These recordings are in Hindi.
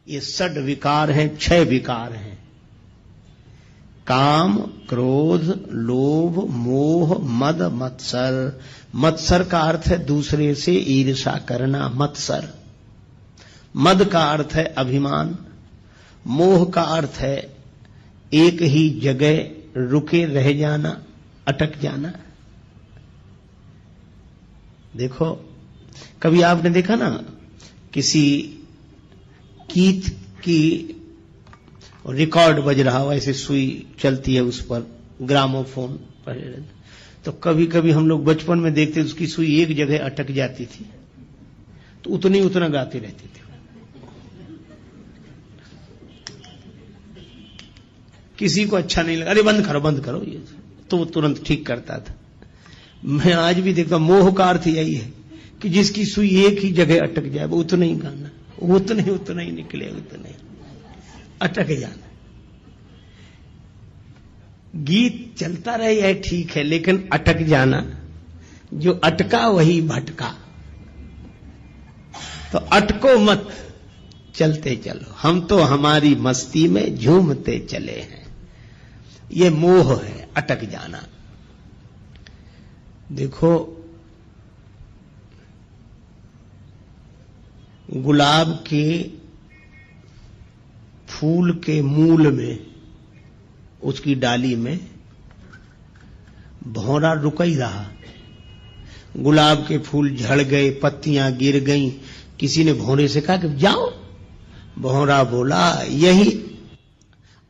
ये षड विकार हैं, 6 विकार हैं। काम, क्रोध, लोभ, मोह, मद, मत्सर। मत्सर का अर्थ है दूसरे से ईर्ष्या करना, मत्सर। मद का अर्थ है अभिमान। मोह का अर्थ है एक ही जगह रुके रह जाना, अटक जाना। देखो, कभी आपने देखा ना, किसी गीत की रिकॉर्ड बज रहा हो, ऐसे सुई चलती है उस पर, ग्रामोफोन पर, तो कभी कभी हम लोग बचपन में देखते उसकी सुई एक जगह अटक जाती थी तो उतना गाते रहते थे। किसी को अच्छा नहीं लगा, अरे बंद करो ये, तो वो तुरंत ठीक करता था। मैं आज भी देखता, मोह का अर्थ यही है कि जिसकी सुई एक ही जगह अटक जाए वो उतना ही गाना, उतना ही निकले, उतना ही अटक जाना। गीत चलता रहे है ठीक है, लेकिन अटक जाना, जो अटका वही भटका। तो अटको मत, चलते चलो, हम तो हमारी मस्ती में झूमते चले हैं। ये मोह है, अटक जाना। देखो, गुलाब के फूल के मूल में, उसकी डाली में भौरा रुका ही रहा। गुलाब के फूल झड़ गए, पत्तियां गिर गईं, किसी ने भौरे से कहा कि जाओ। भौरा बोला, यही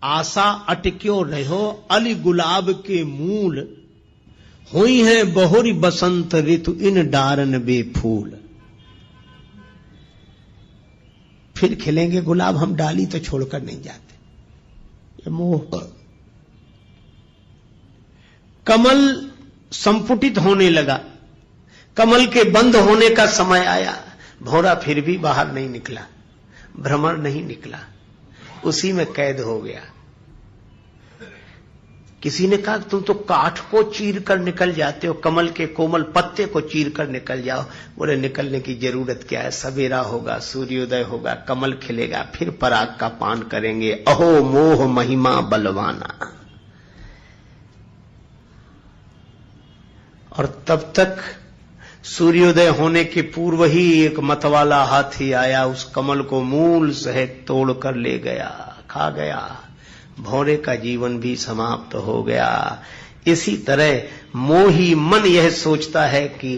आशा अटक्यो रहो, अली गुलाब के मूल, हुई है बहुरी बसंत ऋतु इन डारन बेफूल। फिर खिलेंगे गुलाब, हम डाली तो छोड़कर नहीं जाते। ये मोह। कमल संपुटित होने लगा, कमल के बंद होने का समय आया, भौरा फिर भी बाहर नहीं निकला, भ्रमर नहीं निकला, उसी में कैद हो गया। किसी ने कहा तुम तो काठ को चीर कर निकल जाते हो, कमल के कोमल पत्ते को चीर कर निकल जाओ। बोले निकलने की जरूरत क्या है, सवेरा होगा, सूर्योदय होगा, कमल खिलेगा, फिर पराग का पान करेंगे। अहो मोह महिमा बलवाना। और तब तक सूर्योदय होने के पूर्व ही एक मतवाला हाथी आया, उस कमल को मूल सहित तोड़ कर ले गया, खा गया। भौरे का जीवन भी समाप्त हो गया। इसी तरह मोही मन यह सोचता है कि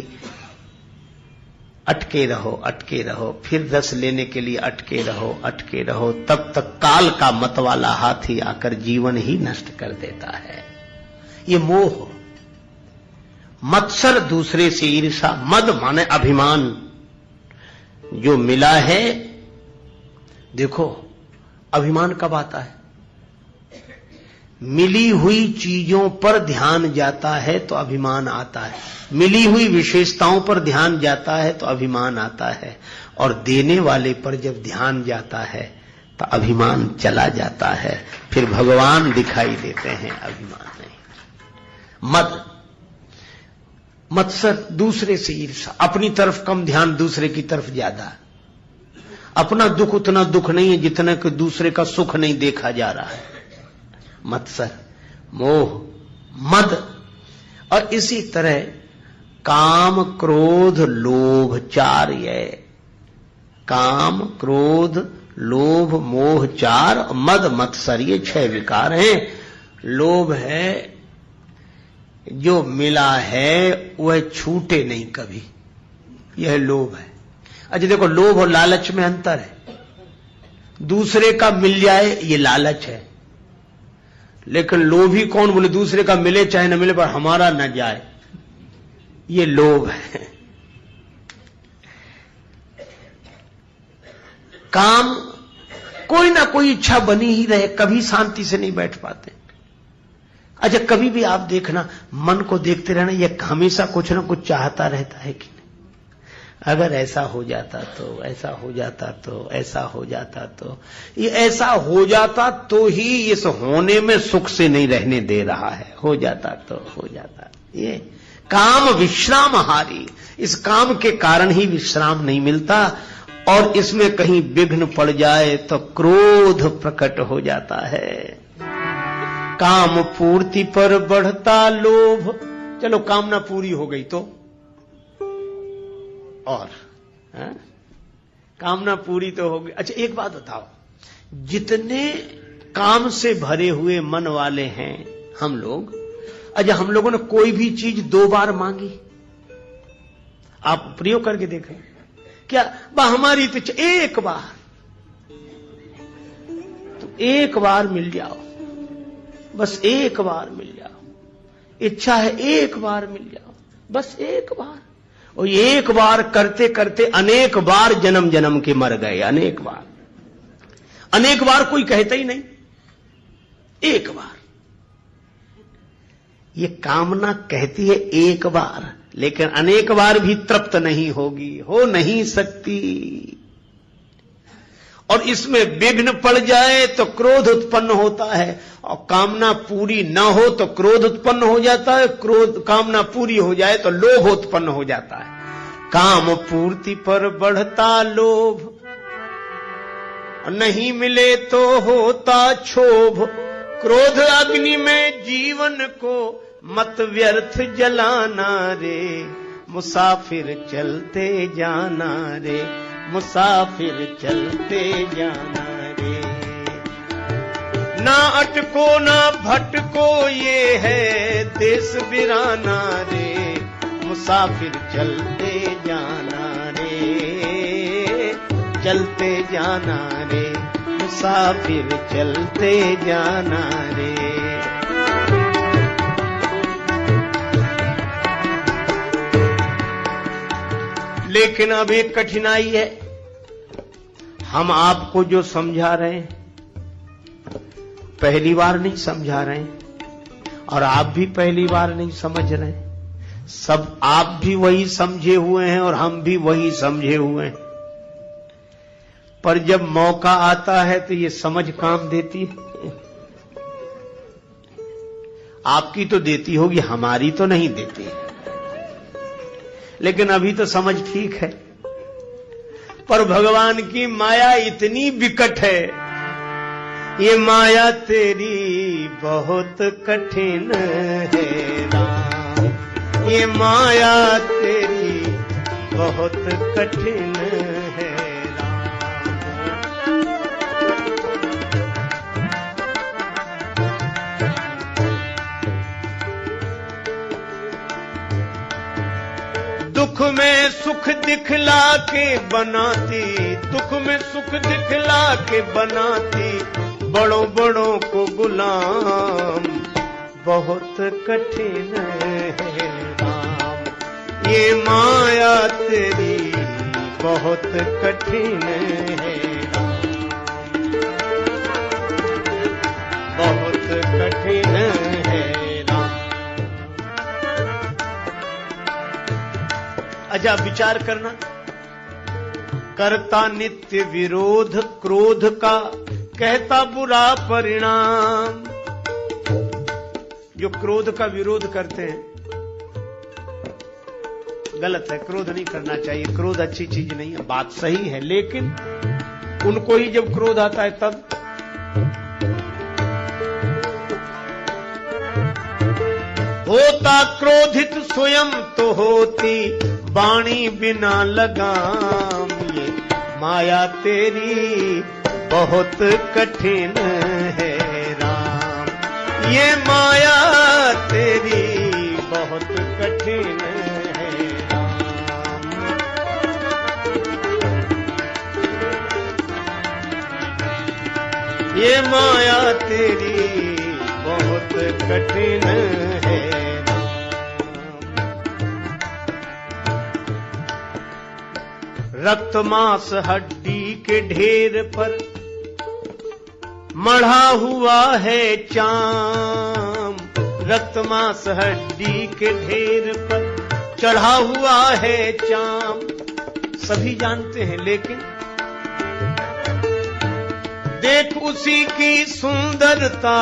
अटके रहो, फिर रस लेने के लिए अटके रहो, तब तक काल का मतवाला हाथी आकर जीवन ही नष्ट कर देता है। ये मोह। मत्सर, दूसरे से ईर्षा। मद माने अभिमान। जो मिला है, देखो अभिमान कब आता है, मिली हुई चीजों पर ध्यान जाता है तो अभिमान आता है, मिली हुई विशेषताओं पर ध्यान जाता है तो अभिमान आता है, और देने वाले पर जब ध्यान जाता है तो अभिमान चला जाता है, फिर भगवान दिखाई देते हैं, अभिमान नहीं। मद, मत्सर, दूसरे से ईर्षा, अपनी तरफ कम ध्यान, दूसरे की तरफ ज्यादा। अपना दुख उतना दुख नहीं है जितना कि दूसरे का सुख नहीं देखा जा रहा है। मत्सर, मोह, मद। और इसी तरह काम, क्रोध, लोभ, 4 ये काम, क्रोध, लोभ, मोह 4, मद, मत्सर, ये 6 विकार हैं। लोभ है, जो मिला है वह छूटे नहीं कभी, यह लोभ है। अच्छा देखो, लोभ और लालच में अंतर है। दूसरे का मिल जाए ये लालच है, लेकिन लोभी कौन, बोले दूसरे का मिले चाहे न मिले पर हमारा न जाए, ये लोभ है। काम, कोई ना कोई इच्छा बनी ही रहे, कभी शांति से नहीं बैठ पाते। अच्छा कभी भी आप देखना, मन को देखते रहना, यह हमेशा कुछ ना कुछ चाहता रहता है कि नहीं। अगर ऐसा हो जाता तो, ऐसा हो जाता तो, ऐसा हो जाता तो, ये ऐसा हो जाता तो ही इस होने में सुख से नहीं रहने दे रहा है। हो जाता तो हो जाता। ये काम विश्राम हारी, इस काम के कारण ही विश्राम नहीं मिलता। और इसमें कहीं विघ्न पड़ जाए तो क्रोध प्रकट हो जाता है। काम पूर्ति पर बढ़ता लोभ। चलो कामना पूरी हो गई तो और कामना पूरी तो हो गई। अच्छा एक बात बताओ, जितने काम से भरे हुए मन वाले हैं हम लोग, अच्छा हम लोगों ने कोई भी चीज 2 बार मांगी? आप प्रयोग करके देखें क्या? हमारी तो एक बार, तो एक बार मिल जाओ, बस एक बार मिल जाओ। इच्छा है एक बार मिल जाओ, बस एक बार। और एक बार करते करते अनेक बार जन्म जन्म के मर गए। अनेक बार कोई कहता ही नहीं, एक बार। ये कामना कहती है एक बार, लेकिन अनेक बार भी तृप्त नहीं होगी, हो नहीं सकती। और इसमें विघ्न पड़ जाए तो क्रोध उत्पन्न होता है, और कामना पूरी न हो तो क्रोध उत्पन्न हो जाता है, कामना पूरी हो जाए तो लोभ उत्पन्न हो जाता है। काम पूर्ति पर बढ़ता लोभ, नहीं मिले तो होता क्षोभ। क्रोध अग्नि में जीवन को मत व्यर्थ जलाना रे, मुसाफिर चलते जाना रे, मुसाफिर चलते जाना रे। ना अटको ना भटको ये है देश बिराना रे, मुसाफिर चलते जाना रे, चलते जाना रे, मुसाफिर चलते जाना रे। लेकिन अब एक कठिनाई है, हम आपको जो समझा रहे हैं पहली बार नहीं समझा रहे हैं, और आप भी पहली बार नहीं समझ रहे हैं। सब आप भी वही समझे हुए हैं और हम भी वही समझे हुए हैं। पर जब मौका आता है तो ये समझ काम देती है। आपकी तो देती होगी, हमारी तो नहीं देती। लेकिन अभी तो समझ ठीक है। पर भगवान की माया इतनी विकट है, ये माया तेरी बहुत कठिन है राम, ये माया तेरी बहुत कठिन है दुख में सुख दिखला के बनाती, दुख में सुख दिखला के बनाती, बड़ों बड़ों को गुलाम बहुत कठिन है राम, ये माया तेरी बहुत कठिन है राम, बहुत कठिन है राम। अच्छा विचार करना, करता नित्य विरोध क्रोध का, कहता बुरा परिणाम। जो क्रोध का विरोध करते हैं गलत है, क्रोध नहीं करना चाहिए, क्रोध अच्छी चीज नहीं है, बात सही है। लेकिन उनको ही जब क्रोध आता है तब होता क्रोधित स्वयं तो होती वाणी बिना लगाम, ये माया तेरी बहुत कठिन है राम, ये माया तेरी बहुत कठिन है राम। ये माया तेरी बहुत कठिन है। रक्त मांस हड्डी के ढेर पर मढ़ा हुआ है चाम, रक्त मांस हड्डी के ढेर पर चढ़ा हुआ है चाम। सभी जानते हैं, लेकिन देख उसी की सुंदरता,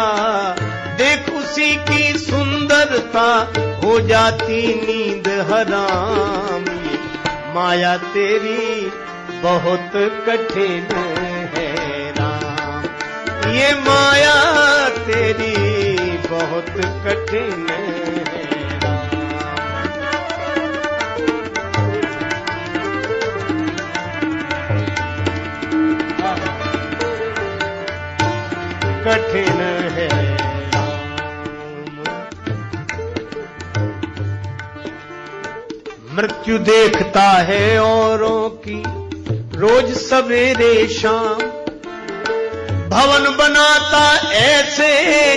देख उसी की सुंदरता, हो जाती नींद हराम। माया तेरी बहुत कठिन है राम, ये माया तेरी बहुत कठिन है राम। कठिन है मृत्यु देखता है औरों की रोज सवेरे शाम, भवन बनाता ऐसे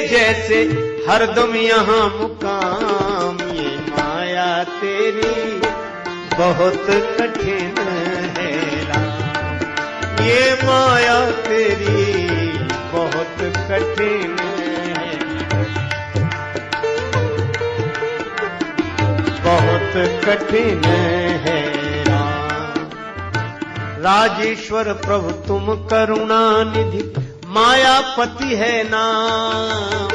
जैसे हरदम यहाँ मुकाम, ये माया तेरी बहुत कठिन है राम, ये माया तेरी बहुत कठिन है, बहुत कठिन है राम। राजेश्वर प्रभु तुम करुणा निधि, मायापति है नाम,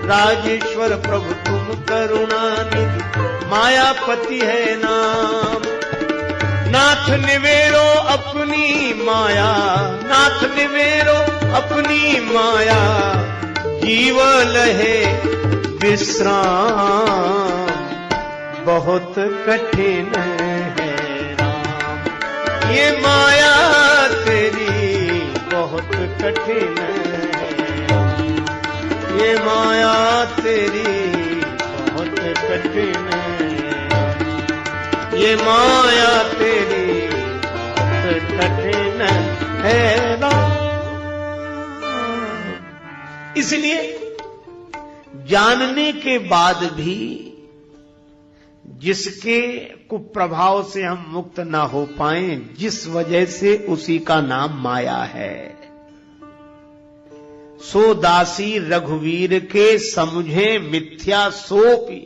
राजेश्वर प्रभु तुम करुणा निधि, मायापति है नाम। नाथ निवेरो अपनी माया, नाथ निवेरो अपनी माया, जीव लहे विश्राम, बहुत कठिन है राम, ये माया तेरी बहुत कठिन है, ये माया तेरी बहुत कठिन है, ये माया तेरी बहुत कठिन है राम। इसलिए जानने के बाद भी जिसके कुप्रभाव से हम मुक्त ना हो पाए, जिस वजह से उसी का नाम माया है। सो दासी रघुवीर के समझे मिथ्या सोपी,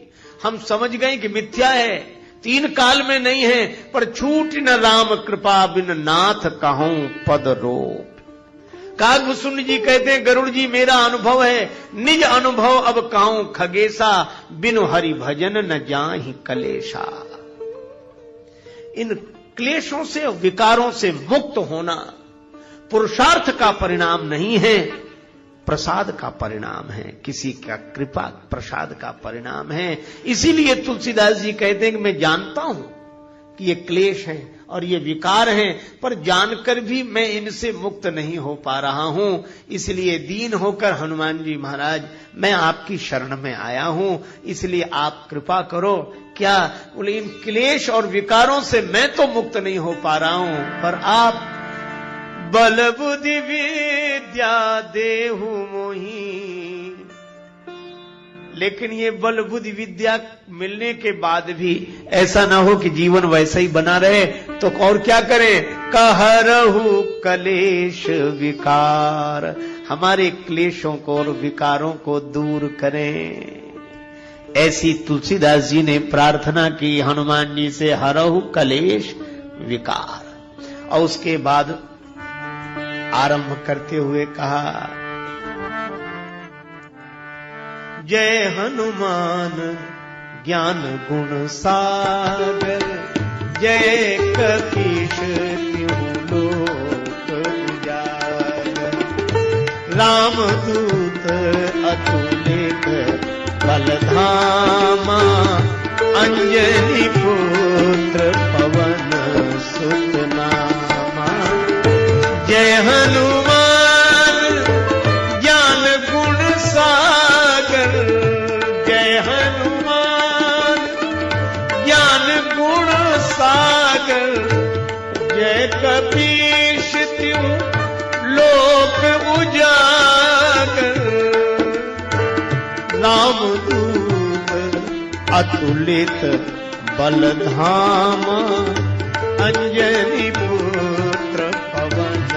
हम समझ गए कि मिथ्या है, तीन काल में नहीं है, पर छूट न राम कृपा बिन नाथ कहूं पद रोप। कागभूषण जी कहते हैं गरुड़ जी मेरा अनुभव है, निज अनुभव अब कहूं खगेशा, बिनु हरि भजन न जाहि कलेशा। इन क्लेशों से विकारों से मुक्त होना पुरुषार्थ का परिणाम नहीं है, प्रसाद का परिणाम है, किसी का कृपा प्रसाद का परिणाम है। इसीलिए तुलसीदास जी कहते हैं कि मैं जानता हूं कि ये क्लेश हैं और ये विकार हैं, पर जानकर भी मैं इनसे मुक्त नहीं हो पा रहा हूं। इसलिए दीन होकर हनुमान जी महाराज मैं आपकी शरण में आया हूं, इसलिए आप कृपा करो। क्या बोले, इन क्लेश और विकारों से मैं तो मुक्त नहीं हो पा रहा हूं, पर आप बल बुद्धि विद्या देहु मोही। लेकिन ये बल बुद्धि विद्या मिलने के बाद भी ऐसा ना हो कि जीवन वैसा ही बना रहे, तो और क्या करें? कहरहु कलेश विकार, हमारे क्लेशों को और विकारों को दूर करें। ऐसी तुलसीदास जी ने प्रार्थना की हनुमान जी से, हरहु कलेश विकार। और उसके बाद आरंभ करते हुए कहा, जय हनुमान ज्ञान गुण सागर, जय कपीश त्यों लोक उजागर। रामदूत अतुलित बलधामा, अंजनी पुत्र पवन सुत नामा। जय हनुमान ज्ञान गुण सागर, जय हनुमान ज्ञान गुण सागर। जय कपीश त्यों लोक उजागर। रामदूत अतुलित बलधामा, अंजनी पुत्र पवन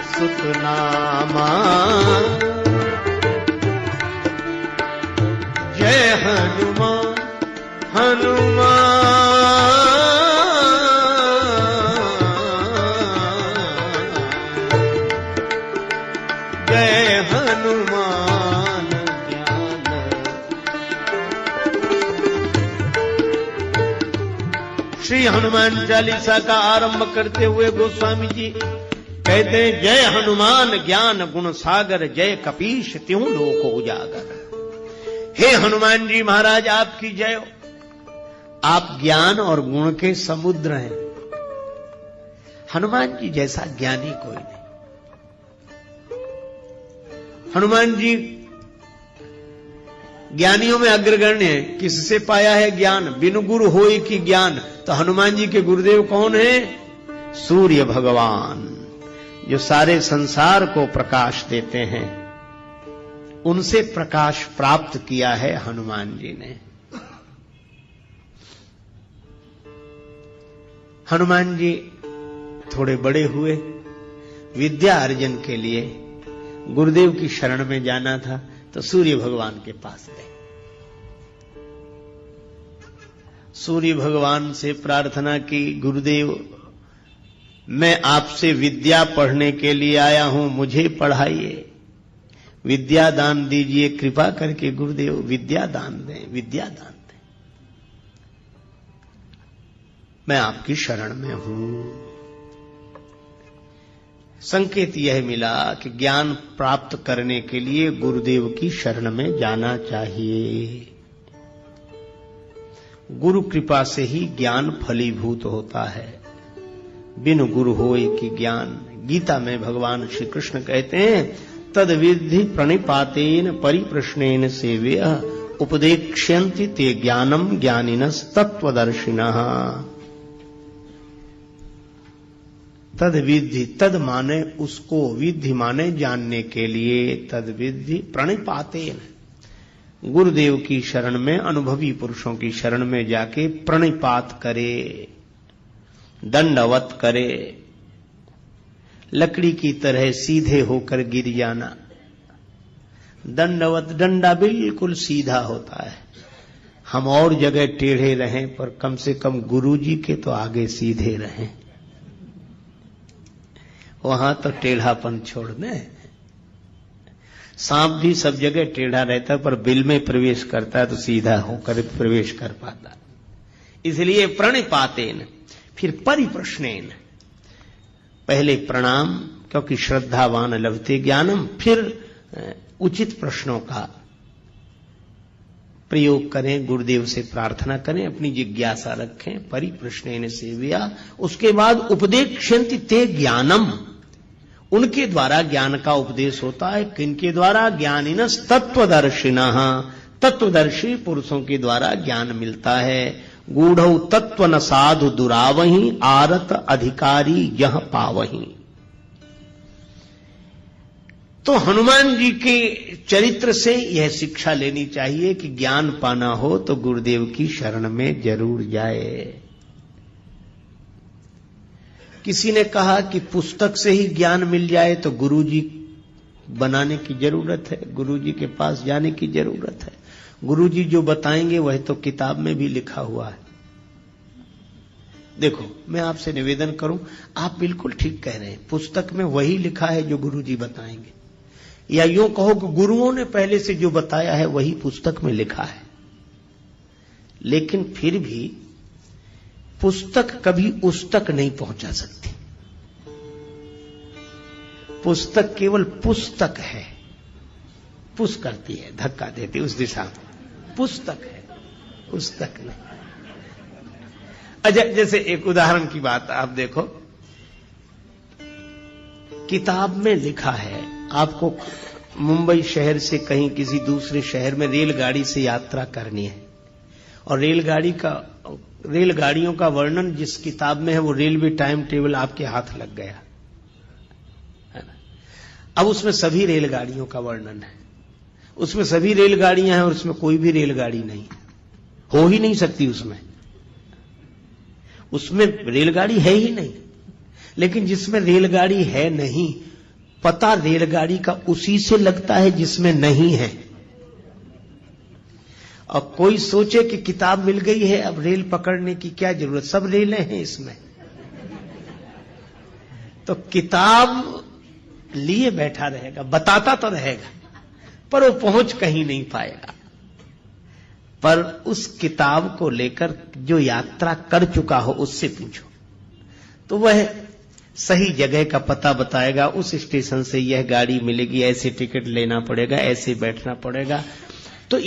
सुत नामा। जय हनुमान हनुमान जय हनुमान ज्ञान श्री हनुमान चालीसा का आरंभ करते हुए गोस्वामी जी कहते हैं, जय हनुमान ज्ञान गुण सागर, जय कपीश त्यों लोक उजागर। हे हनुमान जी महाराज आपकी जय हो। आप ज्ञान और गुण के समुद्र हैं। हनुमान जी जैसा ज्ञानी कोई नहीं। हनुमान जी ज्ञानियों में अग्रगण्य है। किससे पाया है ज्ञान? बिनु गुरु होई की ज्ञान। तो हनुमान जी के गुरुदेव कौन है? सूर्य भगवान, जो सारे संसार को प्रकाश देते हैं। उनसे प्रकाश प्राप्त किया है हनुमान जी ने। हनुमान जी थोड़े बड़े हुए, विद्या अर्जन के लिए गुरुदेव की शरण में जाना था, तो सूर्य भगवान के पास गए। सूर्य भगवान से प्रार्थना की, गुरुदेव मैं आपसे विद्या पढ़ने के लिए आया हूं, मुझे पढ़ाइए, विद्या दान दीजिए, कृपा करके गुरुदेव विद्या दान दें, विद्या दान दें। मैं आपकी शरण में हूं। संकेत यह मिला कि ज्ञान प्राप्त करने के लिए गुरुदेव की शरण में जाना चाहिए। गुरु कृपा से ही ज्ञान फलीभूत होता है। बिनु गुरु होय कि ज्ञान। गीता में भगवान श्री कृष्ण कहते हैं, तद विद्धि प्रणिपातेन परिप्रश्नेन सेव्यः उपदेक्ष्यन्ति ते ज्ञानम ज्ञानिनस् तत्वदर्शिनः। तद विद्धि, तद माने उसको, विद्धि माने जानने के लिए, तद विद्धि प्रणिपातेन, गुरुदेव की शरण में, अनुभवी पुरुषों की शरण में जाके प्रणिपात करे, दंडवत करे, लकड़ी की तरह सीधे होकर गिर जाना। दंडवत, डंडा बिल्कुल सीधा होता है। हम और जगह टेढ़े रहें, पर कम से कम गुरुजी के तो आगे सीधे रहें। वहां तो टेढ़ापन छोड़ दें। सांप भी सब जगह टेढ़ा रहता है, पर बिल में प्रवेश करता है तो सीधा होकर प्रवेश कर पाता। इसलिए प्रणिपातेन, फिर परिप्रश्नेन, पहले प्रणाम, क्योंकि श्रद्धावान लभते ज्ञानम, फिर उचित प्रश्नों का प्रयोग करें, गुरुदेव से प्रार्थना करें, अपनी जिज्ञासा रखें। परिप्रश्नेन सेव्या, उसके बाद उपदेक्ष्यन्ति ते ज्ञानम, उनके द्वारा ज्ञान का उपदेश होता है। किनके द्वारा? ज्ञानिनस् तत्वदर्शिनः, तत्वदर्शी पुरुषों के द्वारा ज्ञान मिलता है। गूढ़ौ तत्व न साधु दुरावही, आरत अधिकारी यह पावही। तो हनुमान जी के चरित्र से यह शिक्षा लेनी चाहिए कि ज्ञान पाना हो तो गुरुदेव की शरण में जरूर जाए। किसी ने कहा कि पुस्तक से ही ज्ञान मिल जाए तो गुरुजी बनाने की जरूरत है, गुरुजी के पास जाने की जरूरत है। गुरुजी जो बताएंगे वह तो किताब में भी लिखा हुआ है। देखो, मैं आपसे निवेदन करूं, आप बिल्कुल ठीक कह रहे हैं, पुस्तक में वही लिखा है जो गुरुजी बताएंगे, या यूं कहो कि गुरुओं ने पहले से जो बताया है वही पुस्तक में लिखा है। लेकिन फिर भी पुस्तक कभी उस तक नहीं पहुंचा सकती। पुस्तक केवल पुस्तक है, पुश करती है, धक्का देती उस दिशा में, पुस्तक है, पुस्तक नहीं। अच्छा, जैसे एक उदाहरण की बात आप देखो, किताब में लिखा है आपको मुंबई शहर से कहीं किसी दूसरे शहर में रेलगाड़ी से यात्रा करनी है, और रेलगाड़ियों का वर्णन जिस किताब में है वो रेलवे टाइम टेबल आपके हाथ लग गया है ना। अब उसमें सभी रेलगाड़ियों का वर्णन है, उसमें सभी रेलगाड़ियां हैं और उसमें कोई भी रेलगाड़ी नहीं, हो ही नहीं सकती उसमें रेलगाड़ी है ही नहीं। लेकिन जिसमें रेलगाड़ी है नहीं, पता रेलगाड़ी का उसी से लगता है जिसमें नहीं है। और कोई सोचे कि किताब मिल गई है, अब रेल पकड़ने की क्या जरूरत, सब रेलें हैं इसमें। तो किताब लिए बैठा रहेगा, बताता तो रहेगा, पर वो पहुंच कहीं नहीं पाएगा। पर उस किताब को लेकर जो यात्रा कर चुका हो उससे पूछो, तो वह सही जगह का पता बताएगा। उस स्टेशन से यह गाड़ी मिलेगी, ऐसे टिकट लेना पड़ेगा, ऐसे बैठना पड़ेगा। तो